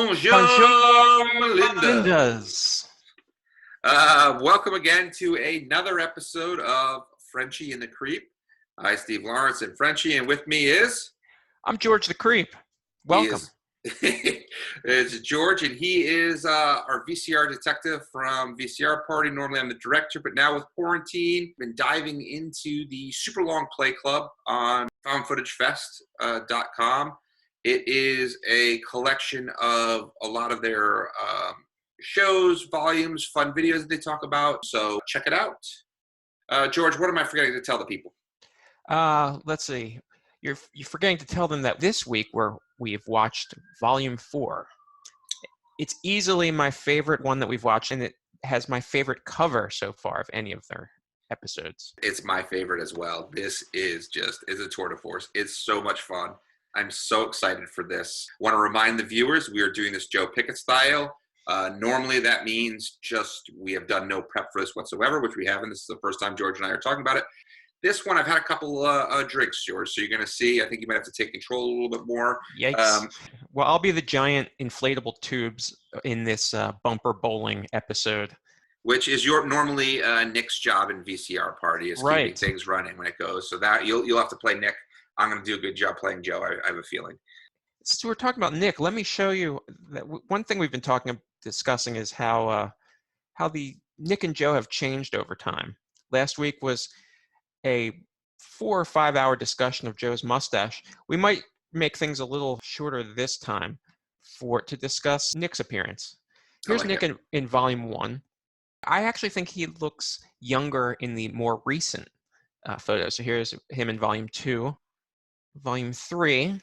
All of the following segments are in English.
Bonjour, Melinda. Lindas. Welcome again to another episode of Frenchy and the Creep. Hi, Steve Lawrence and Frenchy, and with me is... I'm George the Creep. Welcome. It's George, and he is our VCR detective from VCR Party. Normally I'm the director, but now with quarantine, been diving into the Super Long Play Club on foundfootagefest.com. It is a collection of a lot of their shows, volumes, fun videos that they talk about. So check it out. George, what am I forgetting to tell the people? Let's see. You're forgetting to tell them that this week we've watched Volume 4. It's easily my favorite one that we've watched, and it has my favorite cover so far of any of their episodes. It's my favorite as well. This is it's a tour de force. It's so much fun. I'm so excited for this. Want to remind the viewers, we are doing this Joe Pickett style. Normally that means we have done no prep for this whatsoever, which we haven't. This is the first time George and I are talking about it. This one, I've had a couple drinks, George, so you're going to see. I think you might have to take control a little bit more. Yikes. Well, I'll be the giant inflatable tubes in this bumper bowling episode. Which is normally Nick's job in VCR Party, is keeping things running when it goes. So that you'll have to play Nick. I'm going to do a good job playing Joe, I have a feeling. So we're talking about Nick. Let me show you that one thing we've been discussing is how the Nick and Joe have changed over time. Last week was a 4 or 5 hour discussion of Joe's mustache. We might make things a little shorter this time to discuss Nick's appearance. Here's Nick in Volume 1. I actually think he looks younger in the more recent photos. So here's him in Volume 2. Volume 3.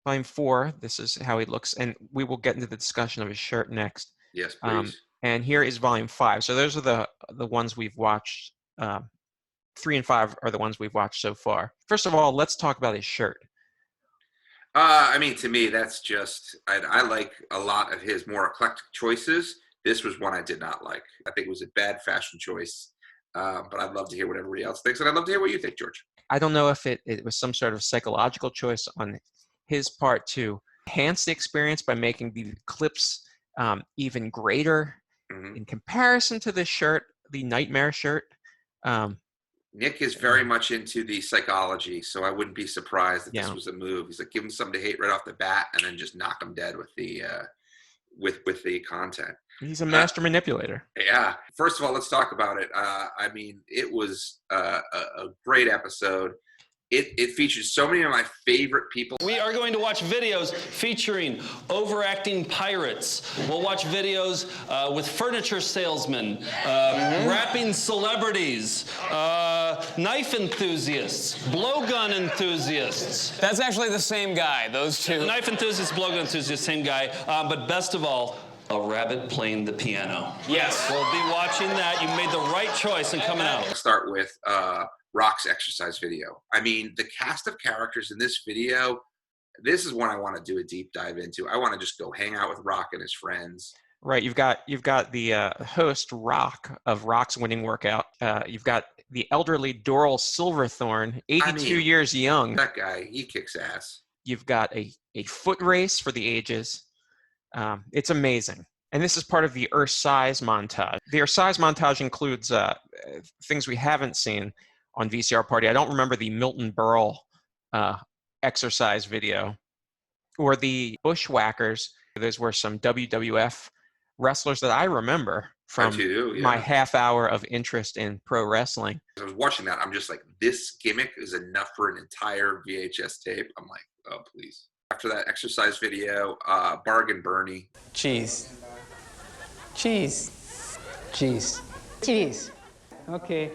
Volume 4, this is how he looks, and we will get into the discussion of his shirt next. Yes, please. And here is Volume 5. So those are the ones we've watched. 3 and 5 are the ones we've watched so far. First of all, let's talk about his shirt. To me, that's I like a lot of his more eclectic choices. This was one I did not like. I think it was a bad fashion choice, but I'd love to hear what everybody else thinks, and I'd love to hear what you think, George. I don't know if it was some sort of psychological choice on his part to enhance the experience by making the clips even greater in comparison to the shirt, the Nightmare shirt. Nick is very much into the psychology, so I wouldn't be surprised if this was a move. He's like, give him something to hate right off the bat, and then just knock him dead with the with the content. He's a master manipulator. Yeah. First of all, let's talk about it. It was a great episode. It features so many of my favorite people. We are going to watch videos featuring overacting pirates. We'll watch videos with furniture salesmen, rapping celebrities, knife enthusiasts, blowgun enthusists. That's actually the same guy, those two. Knife enthusiast, blowgun enthusiast, same guy. But best of all, a rabbit playing the piano. Yes. We'll be watching that. You made the right choice in coming out. I'll start with Rock's exercise video. The cast of characters in this video, this is one I want to do a deep dive into. I want to just go hang out with Rock and his friends. Right, you've got the host Rock of Rock's Winning Workout. You've got the elderly Doral Silverthorne, 82 years young. That guy, he kicks ass. You've got a foot race for the ages. It's amazing. And this is part of the Earth Size montage. The Earth Size montage includes things we haven't seen on VCR Party. I don't remember the Milton Berle exercise video or the Bushwhackers. Those were some WWF wrestlers that I remember from my half hour of interest in pro wrestling. I was watching that. I'm just like, this gimmick is enough for an entire VHS tape. I'm like, oh, please. After that exercise video, Bargain Bernie. Cheese. Cheese. Cheese. Cheese. Okay.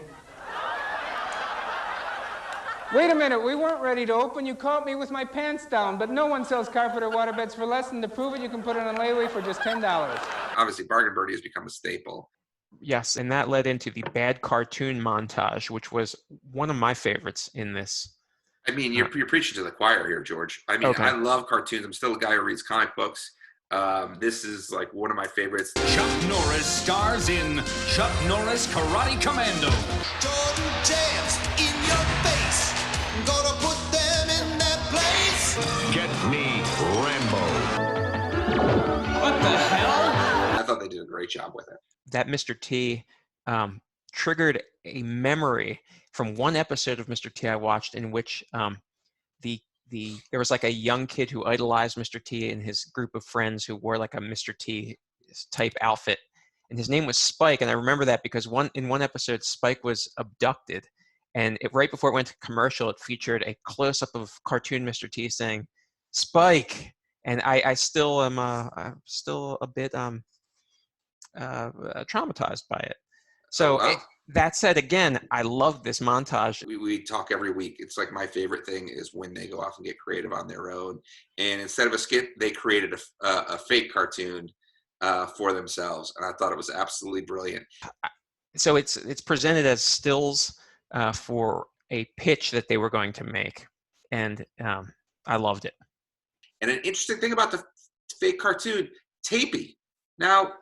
Wait a minute, we weren't ready to open. You caught me with my pants down, but no one sells carpet or waterbeds for less, and to prove it, you can put it on layaway for just $10. Obviously, Bargain Bernie has become a staple. Yes, and that led into the bad cartoon montage, which was one of my favorites in this. You're preaching to the choir here, George. I love cartoons. I'm still a guy who reads comic books. This is like one of my favorites. Chuck Norris stars in Chuck Norris Karate Commando. Jordan jams in your face. Gonna put them in their place. Get me Rambo. they did a great job with it. That Mr. T triggered a memory from one episode of Mr. T I watched in which there was like a young kid who idolized Mr. T and his group of friends who wore like a Mr. T type outfit, and his name was Spike. And I remember that because in one episode Spike was abducted, and right before it went to commercial, it featured a close-up of cartoon Mr. T saying Spike, and I still am still a bit traumatized by it. So wow. that said, again, I love this montage. We talk every week. It's like my favorite thing is when they go off and get creative on their own. And instead of a skit, they created a fake cartoon for themselves. And I thought it was absolutely brilliant. So it's presented as stills for a pitch that they were going to make. And I loved it. And an interesting thing about the fake cartoon, Tapey. Now,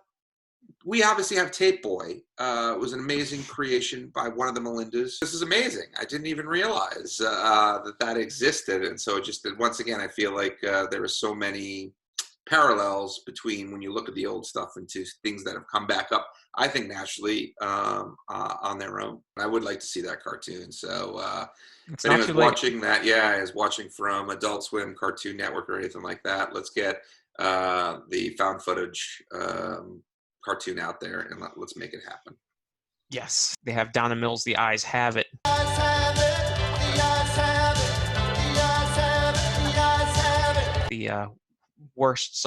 we obviously have Tape Boy. It was an amazing creation by one of the Melindas. This is amazing. I didn't even realize that existed. And so once again, I feel like there are so many parallels between when you look at the old stuff and to things that have come back up, I think naturally on their own. I would like to see that cartoon. So if anyone's watching that, is watching from Adult Swim, Cartoon Network, or anything like that, let's get the found footage cartoon out there and let's make it happen. Yes, they have Donna Mills' The Eyes Have It. The worst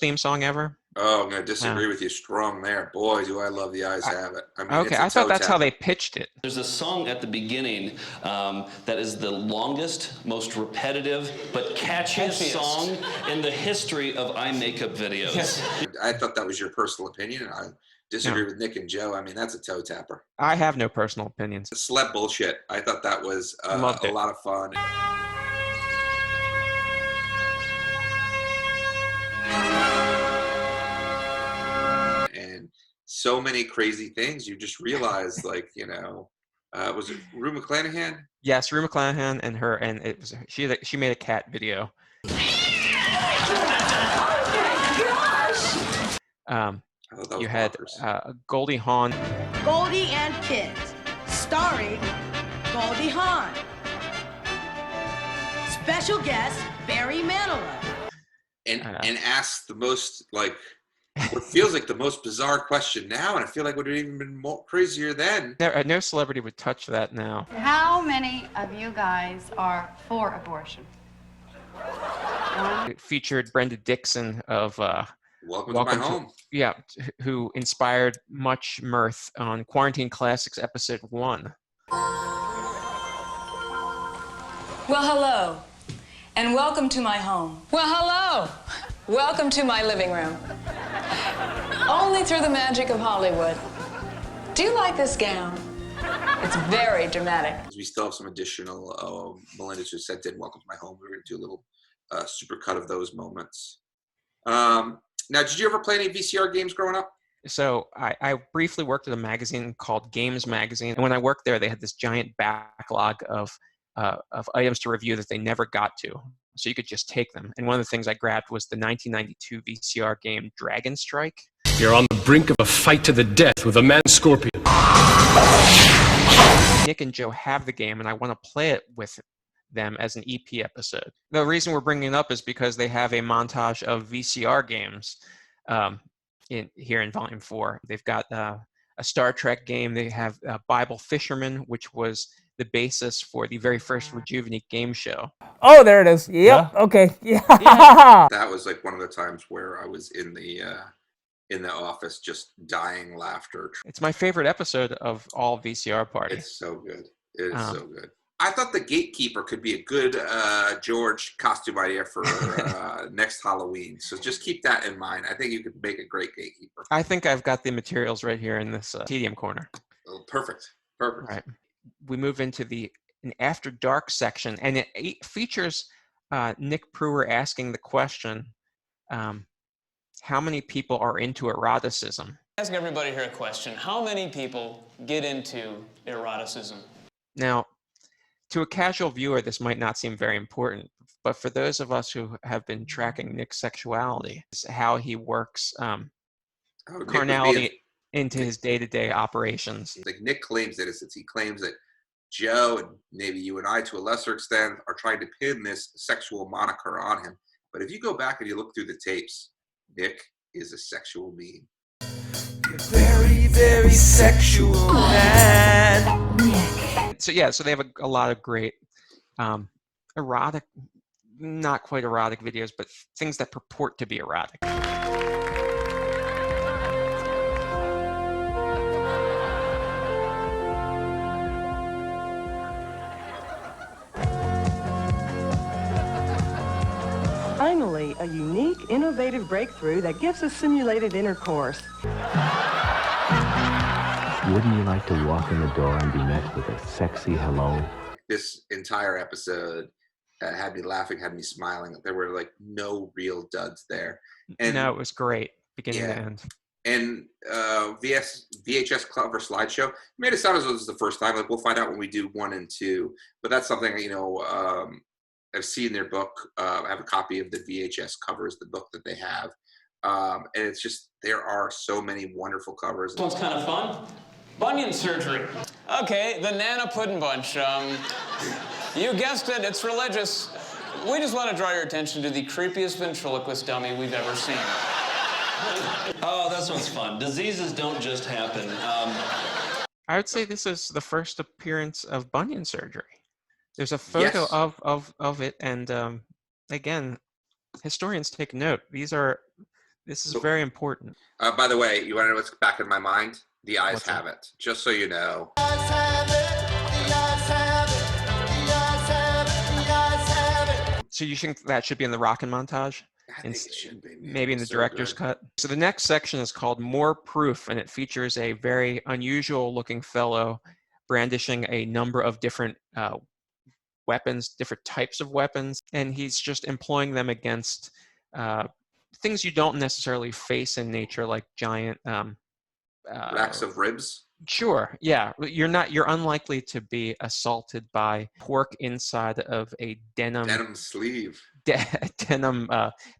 theme song ever. Oh, I'm going to disagree with you strong there. Boy, do I love The Eyes Have It. I mean, okay, I thought that's how they pitched it. There's a song at the beginning that is the longest, most repetitive, but catchiest song in the history of eye makeup videos. Yes. I thought that was your personal opinion, and I disagree with Nick and Joe. I mean, that's a toe tapper. I have no personal opinions. Celeb bullshit. I thought that was a lot of fun. And so many crazy things. You just realize, like, was it Rue McClanahan? Yes, Rue McClanahan and her, and it was she made a cat video. You had Goldie Hawn. Goldie and Kids, starring Goldie Hawn. Special guest Barry Manilow. And asked the most, like, what feels like the most bizarre question now, and I feel like it would have even been more crazier then. No celebrity would touch that now. How many of you guys are for abortion? It featured Brenda Dixon of Welcome to My Home. Yeah, who inspired much mirth on Quarantine Classics Episode 1. Well, hello, and welcome to my home. Well, hello. Welcome to my living room. Only through the magic of Hollywood. Do you like this gown? It's very dramatic. We still have some additional Melindas who sent in Welcome to My Home. We're going to do a little super cut of those moments. Now, did you ever play any VCR games growing up? So I briefly worked at a magazine called Games Magazine. And when I worked there, they had this giant backlog of items to review that they never got to. So you could just take them. And one of the things I grabbed was the 1992 VCR game Dragon Strike. You're on the brink of a fight to the death with a man-scorpion. Nick and Joe have the game, and I want to play it with them as an EP episode. The reason we're bringing it up is because they have a montage of VCR games here in Volume 4. They've got a Star Trek game. They have Bible Fisherman, which was the basis for the very first Rejuvenate game show. Oh, there it is. Yep. Yeah. Okay. Yeah. That was like one of the times where I was in the office just dying laughter. It's my favorite episode of all VCR parties. It's so good. It is so good. I thought the Gatekeeper could be a good George costume idea for next Halloween. So just keep that in mind. I think you could make a great Gatekeeper. I think I've got the materials right here in this tedium corner. Oh, perfect. Perfect. Right. We move into an After Dark section, and it features Nick Pruer asking the question, how many people are into eroticism? Ask everybody here a question. How many people get into eroticism? Now, to a casual viewer, this might not seem very important, But for those of us who have been tracking Nick's sexuality, it's how he works carnality into his day-to-day operations. Like Nick claims innocence. He claims that Joe and maybe you and I, to a lesser extent, are trying to pin this sexual moniker on him. But if you go back and you look through the tapes, Nick is a sexual being. You're very, very sexual man. So yeah, so they have a lot of great erotic, not quite erotic videos, but things that purport to be erotic. Finally, a unique, innovative breakthrough that gives us simulated intercourse. Wouldn't you like to walk in the door and be met with a sexy hello? This entire episode had me laughing, had me smiling. There were like no real duds there. And no, it was great, beginning to end. And VHS cover slideshow made it sound as though this is the first time. Like, we'll find out when we do 1 and 2. But that's something, you know, I've seen their book. I have a copy of the VHS covers, the book that they have. And it's just, there are so many wonderful covers. This one's kind of fun. Bunion surgery. Okay, the Nana Puddin' Bunch. You guessed it, it's religious. We just want to draw your attention to the creepiest ventriloquist dummy we've ever seen. Oh, this one's fun. Diseases don't just happen. I would say this is the first appearance of bunion surgery. There's a photo of it, and again, historians take note. This is very important. By the way, you want to know what's back in my mind? The eyes have it. Just so you know. So you think that should be in the rockin' montage? I think it should be. Maybe in the director's cut. So the next section is called More Proof, and it features a very unusual looking fellow brandishing a number of different weapons, different types of weapons, and he's just employing them against things you don't necessarily face in nature, like giant racks of ribs. Sure, yeah. You're unlikely to be assaulted by pork inside of a denim sleeve, denim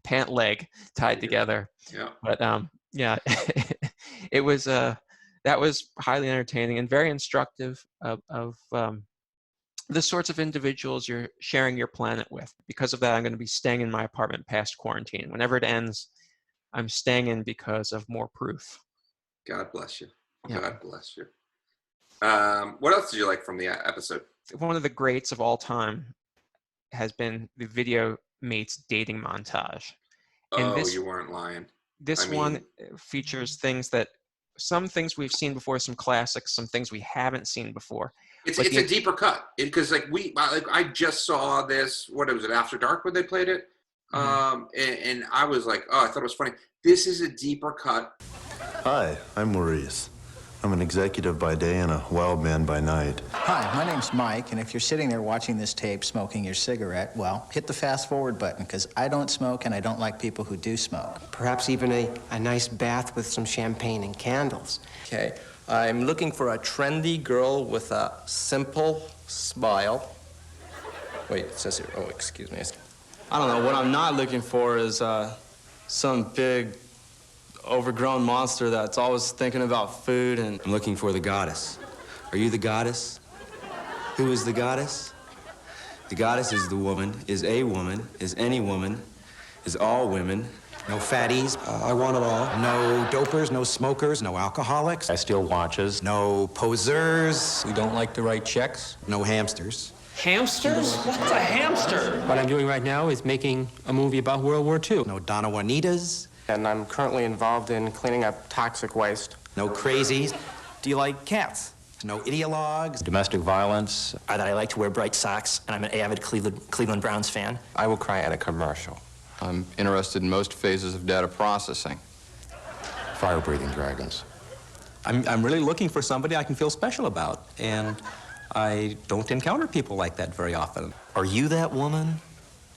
pant leg tied together. Yeah. But yeah, it was that was highly entertaining and very instructive of the sorts of individuals you're sharing your planet with. Because of that, I'm going to be staying in my apartment past quarantine. Whenever it ends, I'm staying in because of More Proof. God bless you. Yeah. God bless you. What else did you like from the episode? One of the greats of all time has been the Video Mates dating montage. And you weren't lying. This one features some things we've seen before, some classics, some things we haven't seen before. It's a deeper cut because I just saw this. What was it? After Dark when they played it, and I was like, oh, I thought it was funny. This is a deeper cut. Hi, I'm Maurice. I'm an executive by day and a wild man by night. Hi, my name's Mike, and if you're sitting there watching this tape smoking your cigarette, well, hit the fast forward button, because I don't smoke and I don't like people who do smoke. Perhaps even a nice bath with some champagne and candles. Okay, I'm looking for a trendy girl with a simple smile. Wait, it says here, oh, excuse me. I don't know, what I'm not looking for is some big overgrown monster that's always thinking about food and... I'm looking for the goddess. Are you the goddess? Who is the goddess? The goddess is the woman, is a woman, is any woman, is all women. No fatties. I want it all. No dopers, no smokers, no alcoholics. I steal watches. No posers. We don't like to write checks. No hamsters. Hamsters? What's a hamster? What I'm doing right now is making a movie about World War II. No Donna Juanitas. And I'm currently involved in cleaning up toxic waste. No crazies. Do you like cats? No ideologues. Domestic violence. That I like to wear bright socks, and I'm an avid Cleveland Browns fan. I will cry at a commercial. I'm interested in most phases of data processing. Fire-breathing dragons. I'm really looking for somebody I can feel special about, and I don't encounter people like that very often. Are you that woman?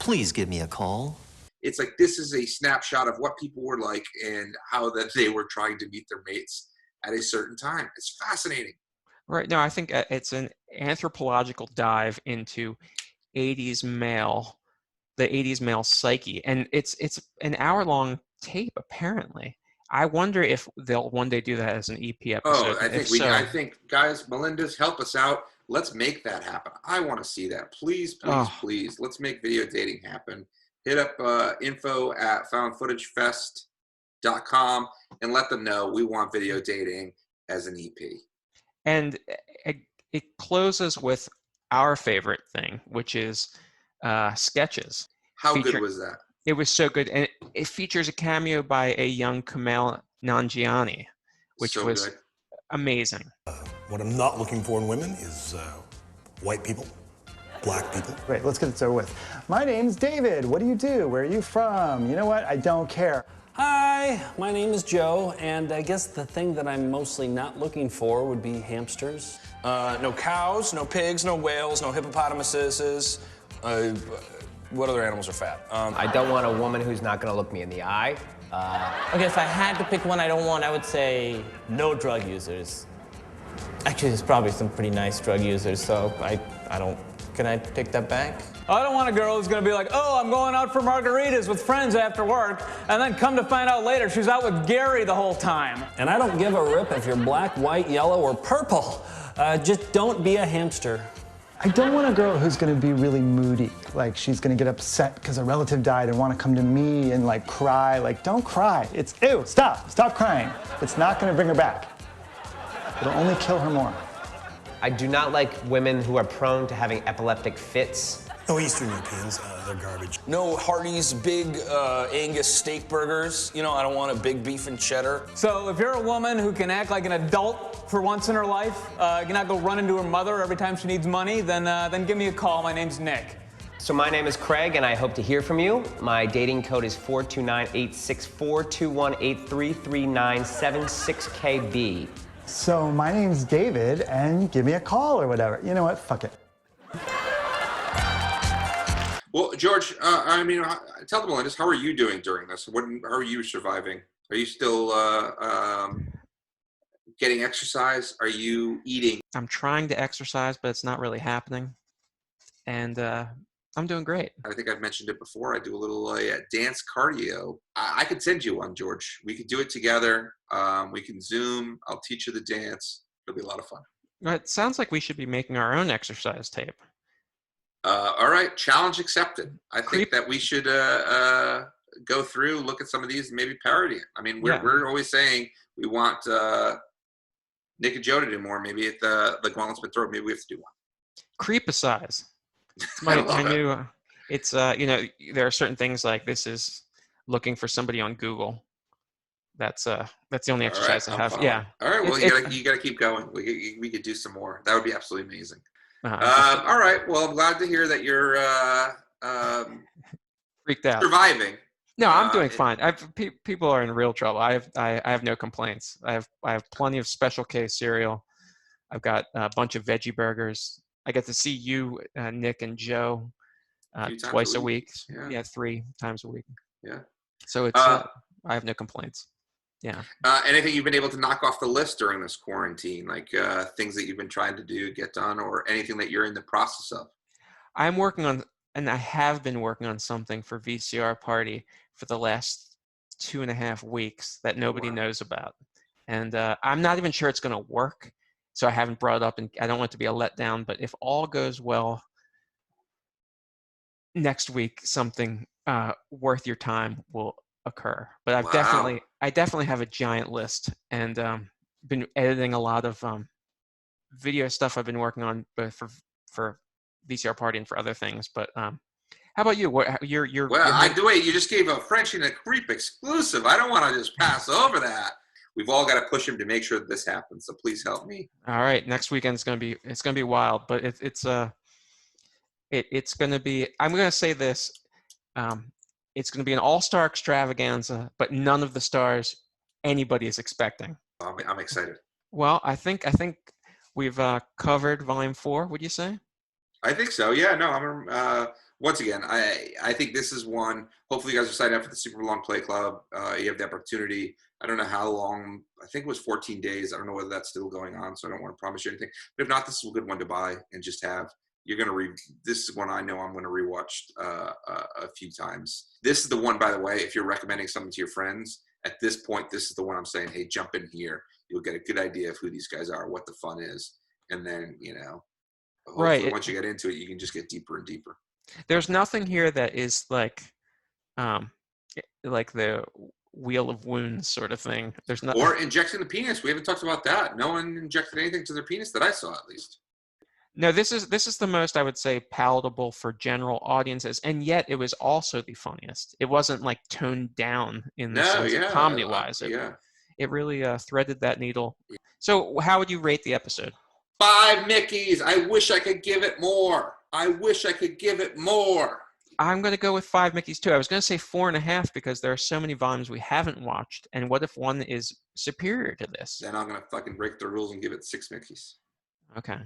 Please give me a call. It's like this is a snapshot of what people were like and how that they were trying to meet their mates at a certain time. It's fascinating. Right. No, I think it's an anthropological dive into 80s male the 80s male psyche. And it's an hour-long tape, apparently. I wonder if they'll one day do that as an EP episode. Oh, I think, guys, Melinda's, help us out. Let's make that happen. I want to see that. Please, please, please. Let's make video dating happen. Hit up info@foundfootagefest.com and let them know we want video dating as an EP. And it closes with our favorite thing, which is sketches. How good was that? It was so good. And it features a cameo by a young Kumail Nanjiani, which was good. Amazing. What I'm not looking for in women is white people, black people. Great, let's get this over with. My name's David. What do you do? Where are you from? You know what? I don't care. Hi, my name is Joe, and I guess the thing that I'm mostly not looking for would be hamsters. No cows, no pigs, no whales, no hippopotamuses. What other animals are fat? I don't want a woman who's not gonna look me in the eye. Okay, if I had to pick one I don't want, I would say no drug users. Actually, there's probably some pretty nice drug users, so I don't... Can I take that back? I don't want a girl who's gonna be like, oh, I'm going out for margaritas with friends after work, and then come to find out later she's out with Gary the whole time. And I don't give a rip if you're black, white, yellow, or purple. Just don't be a hamster. I don't want a girl who's gonna be really moody. Like, she's gonna get upset because a relative died and want to come to me and, like, cry. Like, don't cry. It's, ew, stop crying. It's not gonna bring her back. It'll only kill her more. I do not like women who are prone to having epileptic fits. No Eastern Europeans, they're garbage. No Hardee's big Angus steak burgers. You know, I don't want a big beef and cheddar. So if you're a woman who can act like an adult for once in her life, you not go run into her mother every time she needs money, then give me a call. My name's Nick. So my name is Craig, and I hope to hear from you. My dating code is 429-864-218-339-76KB. So my name's David, and give me a call or whatever. You know what? Fuck it. Well, George, I mean, tell the Melinders, how are you doing during this? How are you surviving? Are you still getting exercise? Are you eating? I'm trying to exercise, but it's not really happening. And I'm doing great. I think I've mentioned it before. I do a little dance cardio. I could send you one, George. We could do it together. We can Zoom. I'll teach you the dance. It'll be a lot of fun. It sounds like we should be making our own exercise tape. All right, challenge accepted. I think that we should go through, look at some of these, and maybe parody it. I mean, we're always saying we want Nick and Joe to do more. Maybe at the Gauntlet Smith Road, maybe we have to do one. Creep-a-size. It's my new. It's you know, there are certain things like this is looking for somebody on Google. That's the only exercise I have. Yeah. All right. Well, you gotta keep going. We could do some more. That would be absolutely amazing. All right. Well, I'm glad to hear that you're freaked out, surviving. No, I'm doing fine. People are in real trouble. I have no complaints. I have plenty of Special K cereal. I've got a bunch of veggie burgers. I get to see you, Nick and Joe, twice a week. Yeah, 3 times a week. Yeah. So it's I have no complaints. Yeah. Anything you've been able to knock off the list during this quarantine, like things that you've been trying to get done, or anything that you're in the process of? I'm working on, and I have been working on something for VCR Party for the last 2.5 weeks that nobody knows about. And I'm not even sure it's going to work. So I haven't brought it up, and I don't want it to be a letdown, but if all goes well, next week, something worth your time will occur. But I definitely have a giant list, and been editing a lot of video stuff I've been working on, both for VCR Party and for other things. But how about you? You're wait, you just gave a Frenchy and a Creep exclusive. I don't want to just pass over that. We've all got to push him to make sure that this happens. So please help me. All right, next weekend it's gonna be wild, but it's gonna be. I'm gonna say this. It's gonna be an all-star extravaganza, but none of the stars anybody is expecting. I'm excited. Well, I think we've covered Volume 4. Would you say? I think so. Yeah. No. I'm. Once again, I think this is one. Hopefully, you guys are signed up for the Super Long Play Club. You have the opportunity. I don't know how long. I think it was 14 days. I don't know whether that's still going on, so I don't want to promise you anything. But if not, this is a good one to buy and just have. you're gonna this is one I know I'm gonna rewatch a few times. This is the one, by the way, if you're recommending something to your friends, at this point, this is the one I'm saying, hey, jump in here. You'll get a good idea of who these guys are, what the fun is, and then hopefully once you get into it, you can just get deeper and deeper. There's nothing here that is like the Wheel of Wounds sort of thing. There's not. Or injecting the penis. We haven't talked about that. No one injected anything to their penis that I saw, at least. No, this is the most, I would say, palatable for general audiences, and yet it was also the funniest. It wasn't like toned down in the sense of comedy-wise. It really threaded that needle. So how would you rate the episode? 5 Mickeys. I wish I could give it more. I'm going to go with 5 Mickeys too. I was going to say 4.5 because there are so many volumes we haven't watched, and what if one is superior to this? Then I'm going to fucking break the rules and give it 6 Mickeys. Okay.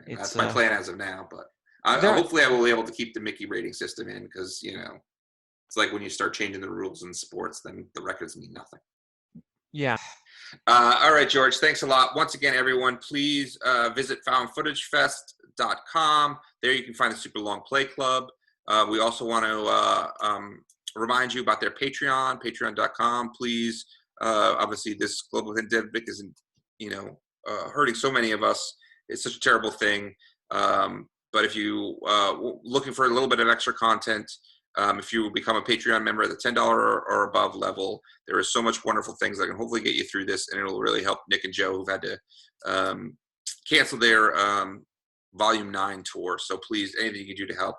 That's my plan as of now, but hopefully I will be able to keep the Mickey rating system in because, it's like when you start changing the rules in sports, then the records mean nothing. Yeah. All right, George, thanks a lot. Once again, everyone, please visit foundfootagefest.com. There you can find the Super Long Play Club. We also want to remind you about their Patreon, patreon.com. Please, obviously, this global pandemic isn't, hurting so many of us. It's such a terrible thing. But if you looking for a little bit of extra content, if you become a Patreon member at the $10 or above level, there is so much wonderful things that can hopefully get you through this, and it'll really help Nick and Joe, who've had to cancel their Volume 9 tour. So please, anything you can do to help,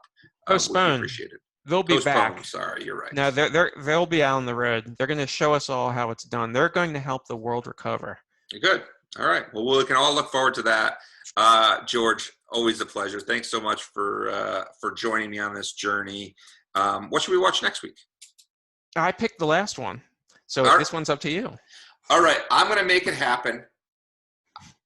would be appreciated. They'll be back. Sorry, you're right. No, they'll be out on the road. They're going to show us all how it's done. They're going to help the world recover. Good. All right. Well, we can all look forward to that. George, always a pleasure. Thanks so much for joining me on this journey. What should we watch next week? I picked the last one, so this one's up to you. All right. I'm going to make it happen.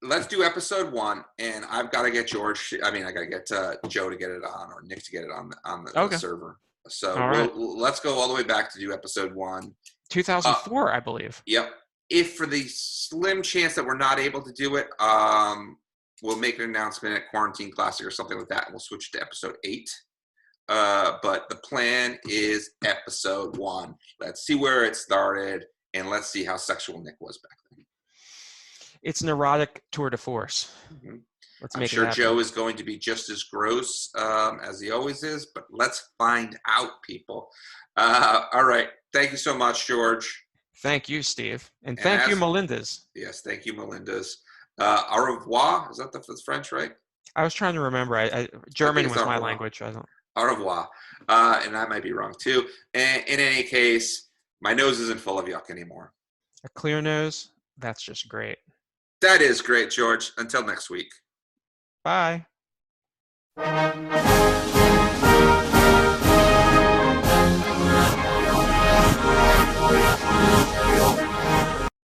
Let's do episode 1, and I've got to get Joe to get it on, or Nick to get it on the server. So let's go all the way back to do episode 1. 2004, I believe. Yep. If for the slim chance that we're not able to do it, we'll make an announcement at Quarantine Classic or something like that, and we'll switch to episode 8. But the plan is episode 1. Let's see where it started, and let's see how sexual Nick was back then. It's an erotic tour de force. Mm-hmm. I'm sure Joe is going to be just as gross as he always is, but let's find out, people. All right. Thank you so much, George. Thank you, Steve. And thank you, Melinda's. Yes, thank you, Melinda's. Au revoir. Is that the French, right? I was trying to remember. German was my language. I don't. Au revoir. And I might be wrong, too. And in any case, my nose isn't full of yuck anymore. A clear nose? That's just great. That is great, George. Until next week. Bye.